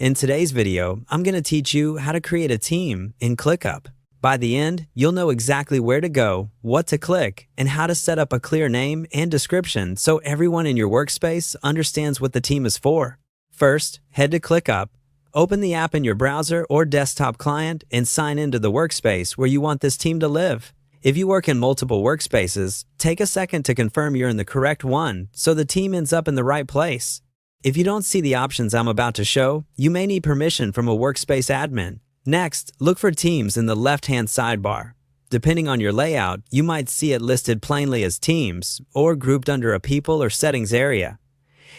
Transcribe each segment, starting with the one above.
In today's video, I'm going to teach you how to create a team in ClickUp. By the end, you'll know exactly where to go, what to click, and how to set up a clear name and description so everyone in your workspace understands what the team is for. First, head to ClickUp. Open the app in your browser or desktop client and sign into the workspace where you want this team to live. If you work in multiple workspaces, take a second to confirm you're in the correct one so the team ends up in the right place. If you don't see the options I'm about to show, you may need permission from a workspace admin. Next, look for Teams in the left-hand sidebar. Depending on your layout, you might see it listed plainly as Teams or grouped under a People or Settings area.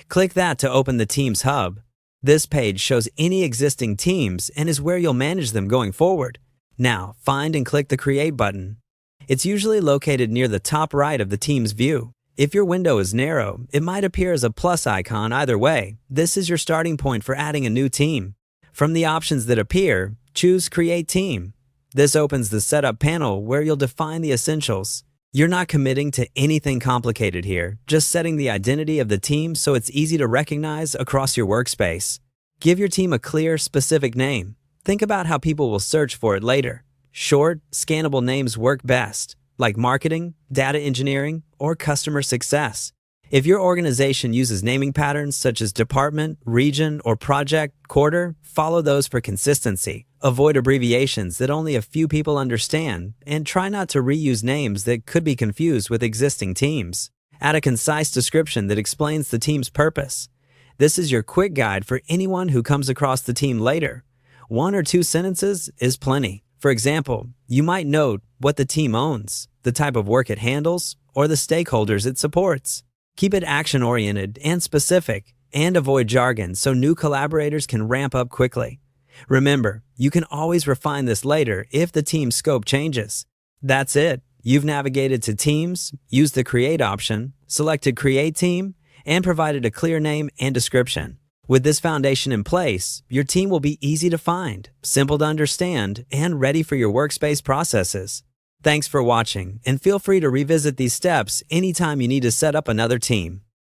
Click that to open the Teams hub. This page shows any existing teams and is where you'll manage them going forward. Now, find and click the Create button. It's usually located near the top right of the Teams view. If your window is narrow, it might appear as a plus icon either way. This is your starting point for adding a new team. From the options that appear, choose Create Team. This opens the Setup panel where you'll define the essentials. You're not committing to anything complicated here, just setting the identity of the team so it's easy to recognize across your workspace. Give your team a clear, specific name. Think about how people will search for it later. Short, scannable names work best, like marketing, data engineering, or customer success. If your organization uses naming patterns such as department, region, or project, quarter, follow those for consistency. Avoid abbreviations that only a few people understand, and try not to reuse names that could be confused with existing teams. Add a concise description that explains the team's purpose. This is your quick guide for anyone who comes across the team later. 1 or 2 sentences is plenty. For example, you might note what the team owns, the type of work it handles, or the stakeholders it supports. Keep it action-oriented and specific, and avoid jargon so new collaborators can ramp up quickly. Remember, you can always refine this later if the team's scope changes. That's it. You've navigated to Teams, used the Create option, selected Create Team, and provided a clear name and description. With this foundation in place, your team will be easy to find, simple to understand, and ready for your workspace processes. Thanks for watching, and feel free to revisit these steps anytime you need to set up another team.